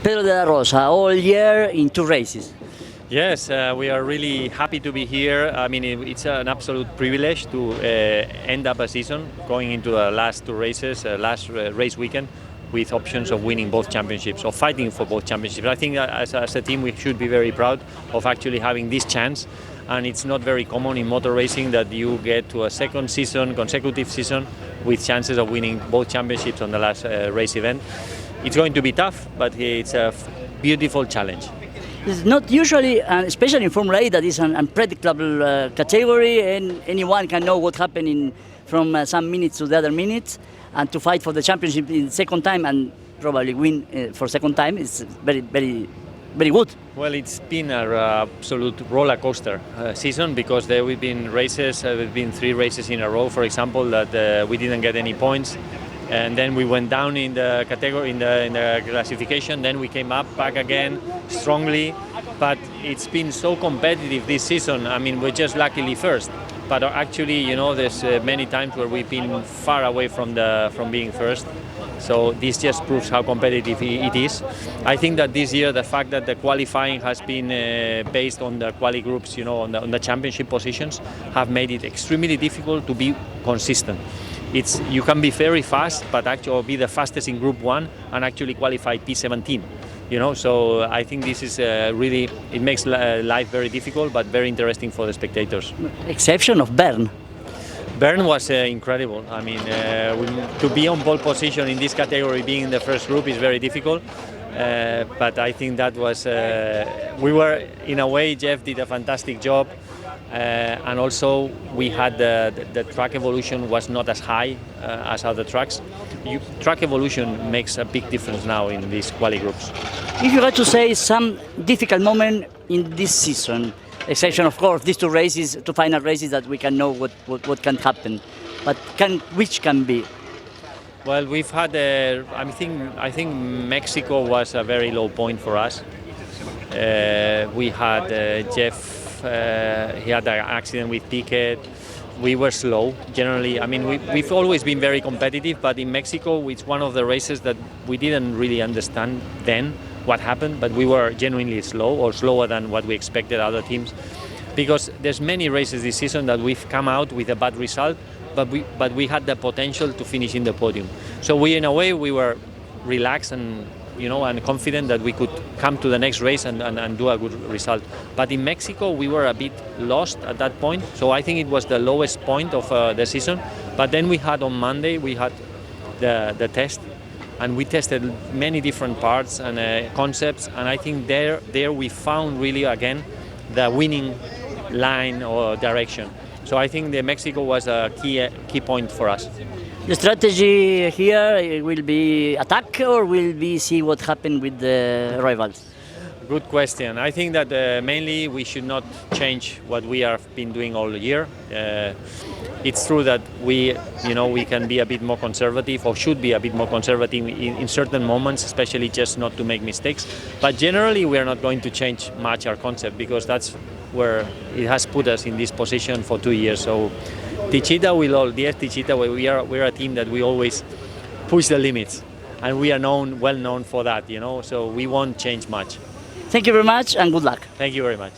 Pedro de La Rosa, all year in 2 races. Yes, we are really happy to be here. I mean, it's an absolute privilege to end up a season going into the last 2 races, last race weekend, with options of winning both championships or fighting for both championships. I think that as a team we should be very proud of actually having this chance, and it's not very common in motor racing that you get to a second season, consecutive season, with chances of winning both championships on the last race event. It's going to be tough, but it's a beautiful challenge. It's not usually, especially in Formula E, that is an unpredictable category, and anyone can know what happened from some minutes to the other minutes, and to fight for the championship in second time and probably win for second time is very, very, very good. Well, it's been an absolute roller coaster season, because there have been races, there have been 3 races in a row, for example, that we didn't get any points. And then we went down in the category, in the classification. Then we came up back again strongly, but it's been so competitive this season. I mean, we're just luckily first, but actually, you know, there's many times where we've been far away from being first. So this just proves how competitive it is. I think that this year the fact that the qualifying has been based on the quali groups, you know, on the championship positions, have made it extremely difficult to be consistent. You can be very fast, but actually be the fastest in Group 1 and actually qualify P17. You know, so I think this is really, it makes life very difficult, but very interesting for the spectators. Exception of Bern. Bern was incredible. I mean, to be on pole position in this category, being in the first group, is very difficult. But I think that was, we were, in a way, Jeff did a fantastic job. And also we had the track evolution was not as high as other tracks. Track evolution makes a big difference now in these quali groups. If you had to say some difficult moment in this season, exception of course these 2 races, 2 final races that we can know what can happen, but which can be? Well, we've had I think Mexico was a very low point for us. We had Jeff. He had an accident with Piquet. We were slow generally. I mean, we've always been very competitive, but in Mexico it's one of the races that we didn't really understand then what happened, but we were genuinely slow, or slower than what we expected other teams, because there's many races this season that we've come out with a bad result, but we had the potential to finish in the podium. So in a way we were relaxed and, you know, and confident that we could come to the next race and do a good result. But in Mexico, we were a bit lost at that point. So I think it was the lowest point of the season. But then we had on Monday, we had the test, and we tested many different parts and concepts. And I think there we found really again the winning line or direction. So I think the Mexico was a key point for us. The strategy here will be attack, or will we see what happened with the rivals? Good question. I think that mainly we should not change what we have been doing all year. It's true that we can be a bit more conservative, or should be a bit more conservative in certain moments, especially just not to make mistakes. But generally, we are not going to change much our concept, because that's where it has put us in this position for 2 years. So Tichita we're a team that we always push the limits, and we are well known for that, you know, so we won't change much. Thank you very much and good luck. Thank you very much.